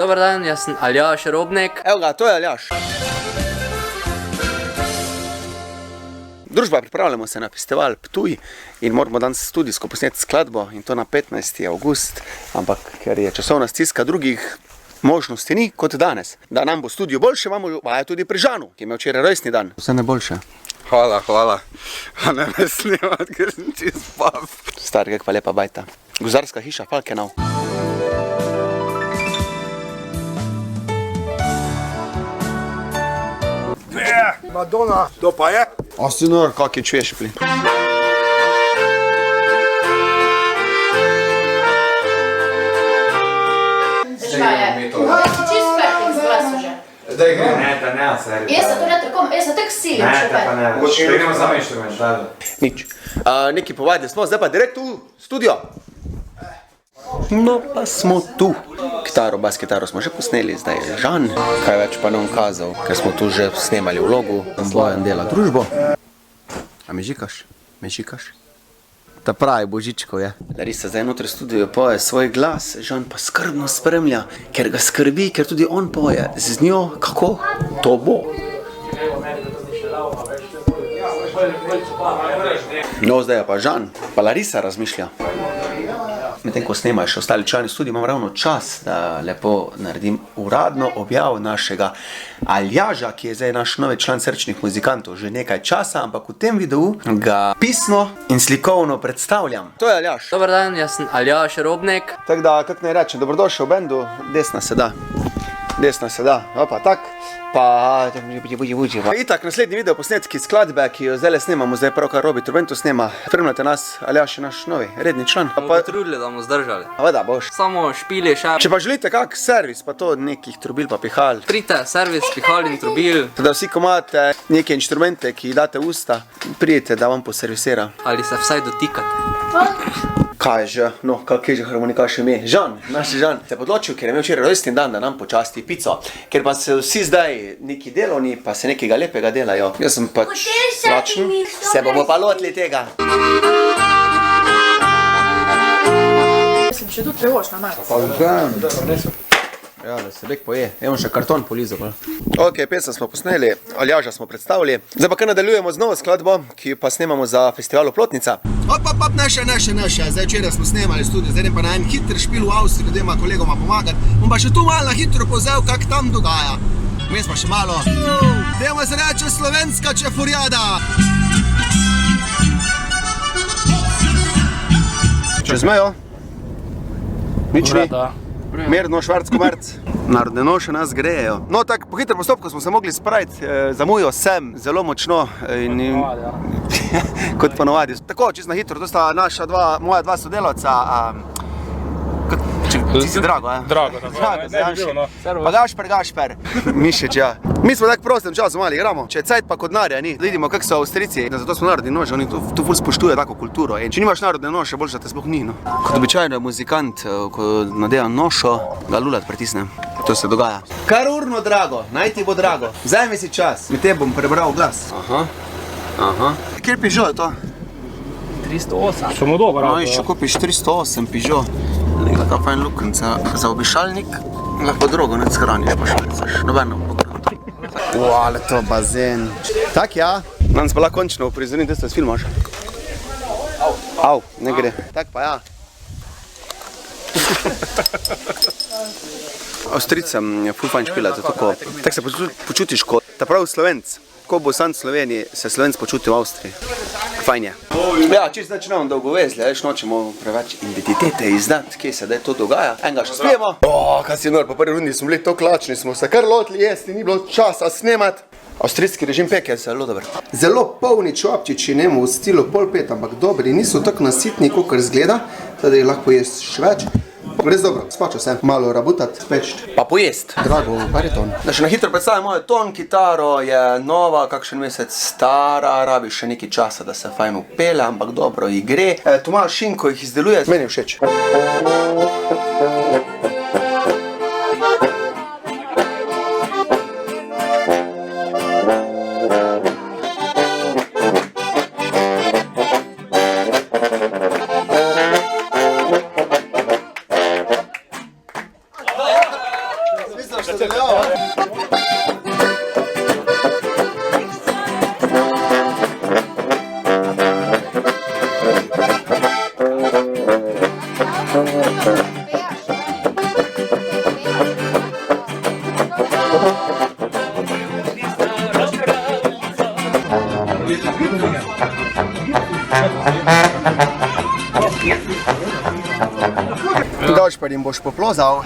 Dobar dan, jaz sem Aljaž Robnik. Evo ga, to je Aljaž. Družba, pripravljamo se na festival Ptuj in moramo danes studijsko posneti skladbo in to na 15. avgust, ampak ker je časovna stiska, drugih možnosti ni kot danes. Da nam bo studio boljše, imamo vaje tudi pri Žanu, ki ima včeraj rojstni dan. Vse najboljše. Hvala. A ne me snimat, ker sem čist pav. Stari, kakva lepa bajta. Gozarska hiša Falkenau. Madonna, to pa je? A si nor, kak je čuješ plin. Daj gre. Ne, seri. Jaz se tako silim še pet. Gremo samo inštrumentalno. Nič. Neki povadi smo, zdaj pa direkt v studio. No pa smo tu. Bas kitaro smo že posneli, zdaj je Žan. Kaj več pa nam kazal, ker smo tu že snemali vlogu. Bojan dela družbo. A me žikaš? Ta pravi Božičkov je. Larisa zdaj notri v studiu poje svoj glas, Žan pa skrbno spremlja, ker ga skrbi, ker tudi on poje. Z njo, kako to bo? No, zdaj je pa Žan, pa Larisa razmišlja. Medtem ko snemajo še ostali člani studija, imam ravno čas, da lepo naredim uradno objav našega Aljaža, ki je zdaj naš novi član Srčnih muzikantov že nekaj časa, ampak v tem videu ga pisno in slikovno predstavljam. To je Aljaž. Dobar dan, jaz sem Aljaž Robnik. Tako da, kako naj rečem, dobrodošel v bendu, desna se da, opa, tak. Pa itak, naslednji video posnetki skladbe, ki jo zdaj snemamo, zdaj pravkar Robi Turbento snema. Spremljate nas, Aljaž je naš novi, redni član. Bomo potrudili, da bomo zdržali. Vada boš. Samo špili še. Če pa želite kak servis, pa to nekih trubil pa pihal. Prite, servis, pihal in trubil. Da vsi, ko imate neke inštrumente, ki jih date v usta, pridite, da vam poservisira. Ali se vsaj dotikate. Kaj že? No, kak je že harmonikaš ime? Žan, naš Žan se je odločil, ker je imel včeraj rojstni dan, da nam počasti pico. Ker pa se vsi zdaj neki delovni, pa se nekega lepega delajo. Jaz sem pač lačen, se bomo pa lotili tega. Mislim, še tu prevoš na malo. Ja, da se bek poje. Evo še karton polizal. Ok, pesem smo posneli, Aljaža smo predstavili. Zdaj pa kar nadaljujemo z novo skladbo, ki pa snemamo za festivalu Plotnica. Naše. Zdaj včeraj smo snemali studio, zdaj pa na en hiter špil v Avstriji, ljudema kolegoma pomagati. Bom pa še tu malo na hitro povzel, kak tam dogaja. Mes pa še malo. Dajmo se reče slovenska čefurjada. Čez mejo? Nič ni. Mirno, švarc, komerc. Narodne noše nas grejejo. No, tako po hitrem postopku smo se mogli spraviti, zamujo sem zelo močno. Kot ponovadi. Tako, čisto na hitro, to sta moja dva sodelavca. Ti si Drago, ja? Drago, Pa Gašper. Mišič, ja. Mi smo tak prostem času mali igramo. Če je cajt pa kod narja ni. Vidimo, kak so Avstrijci, zato smo narodni nože, oni tu ful spoštujejo tako kulturo. In če nimaš narodne noše, boljše da te sploh ni, no. Kot običajno je muzikant, ko nadeja nošo, ga lulat pritisne. To se dogaja. Kar urno, Drago, naj ti bo drago. Vzemi si čas, med tem bom prebral glas. Aha. Kjer Peugeot je to? 308. Samo dober, No, še kupiš 308 Peugeot. Nekaj ta fajn lukenca za obišalnik. Lahko drogo ne shrani, pa šalicaš. Nobeno pokrat. Ale to bazen. Tak, ja. Danes pa lahko končno uprizorim testo s filmaš. Au, ne gre. Tak pa ja. Avstrijcem je ful fajn špilati, tako se počutiš kot ta pravi Slovenc. Ko bo sam v Sloveniji, se Slovenc počuti v Avstriji. Fajn je. Ja, čisto začnemo dolgo vezli, veš, nočemo preveč identitete izdati, kje se da to dogaja. Enega še spijemo. Kaj si nor, po prvi rundi smo bili to klačni, smo se kar lotili jesti, ni bilo časa snemat. Avstrijski režim peke je zelo dober. Zelo polni čopčiči, nemo v stilu pol pet, ampak dobri, niso tako nasitni, kakor izgleda, da jih lahko jesti še več. Res dobro, splača se malo rabutati, peči. Pa pojest. Drago, bariton. Da še na hitro predstavim mojo ton kitaro, je nova, kakšen mesec stara, rabi še nekaj časa, da se fajn upele, ampak dobro ji gre. Tomaž Šinko jih izdeluje, meni je všeč. boš nadaljeval. Doč pa jim boš poplozal.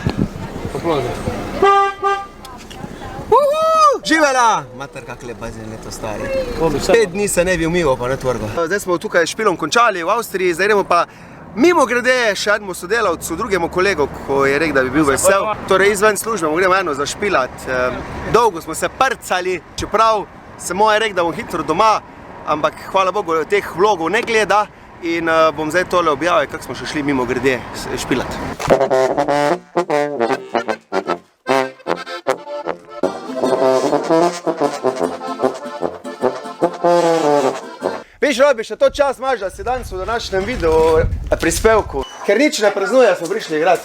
Živela! Mater, kak lep bazen leto stari. 5 dni se ne bi umival, pa ne tvrgo. Zdaj smo tukaj s špilom končali v Avstriji, zdaj gremo pa mimo grede še enemu sodelavcu, drugemu kolegu, ko je rekel, da bi bil vesel. Torej izven službe, gremo eno zašpilat. Dolgo smo se prcali, čeprav sem moja rekel, da bom hitro doma, ampak hvala Bogu, teh vlogov ne gleda in bom zdaj tole objavil, kako smo še šli mimo grede špilat. Veš, Robi, še to čas imaš, da si danes v današnjem videu prispevku, ker nič ne praznuje, smo prišli igrati.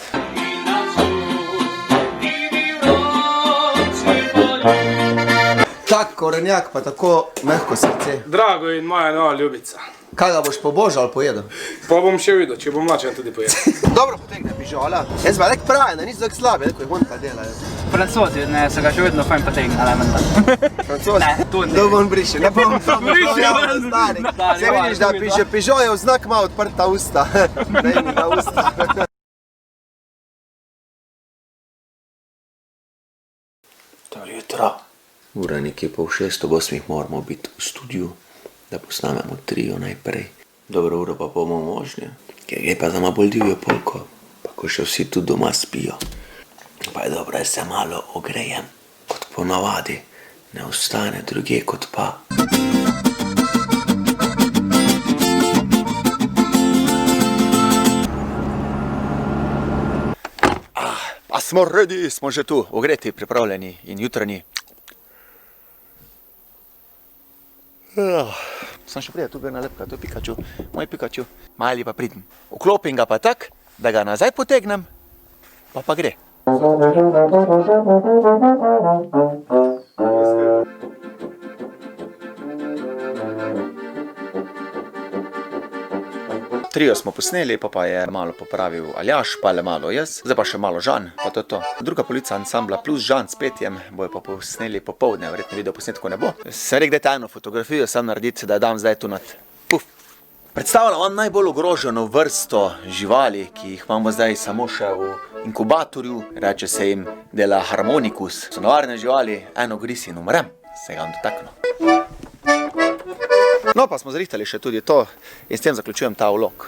Tak korenjak, pa tako mehko srce. Drago in moja nova ljubica. Kaj ga boš pobožal ali pojedel? Pa bom še videl, če bom mlačen tudi pojedel. Dobro potegne pižola. Jaz pa nek pravi, da niso tako slabi, ko jih on pa delajo. Francozi, ne, se ga še vedno fajn potegne, elementa. Francozi? Ne, to ne. To bom brišel, ne bom brišel. Da, Se vidiš, da piše pižo je v znak ima odprta usta. Prejnjega usta. To jutro, ura nekje 5:30 moramo biti v studiu, da posnamemo trio najprej. Dobro uro pa bomo možni, ker gre pa za malo bolj divjo polko, pa ko še vsi tu doma spijo. Pa je dobro, da se malo ogrejem, kot ponavadi, ne ostane druge kot pa. A smo ready, smo že tu, ogreti, pripravljeni in jutranji. Sam še prije, tu bi nalepka, to je Pikachu, moj Pikachu, mali pa pridem. Vklopim ga pa tak, da ga nazaj potegnem, pa gre. Trio smo posneli, pa je malo popravil Aljaš, pa le malo jaz, zdaj pa še malo Žan, pa to je to. Druga polovica ansambla plus Žan s petjem bojo pa posneli popoldne, verjetno video posnetko ne bo. Se rekel, da je tajno fotografijo sam narediti, da dam zdaj tu nad puf. Predstavljam vam najbolj ogroženo vrsto živali, ki jih imamo zdaj samo še v inkubatorju, reče se jim Dela harmonicus. So nevarne živali, eno gris in umrem, se ga vam dotakno. No, pa smo zrihtali še tudi to in s tem zaključujem ta vlog.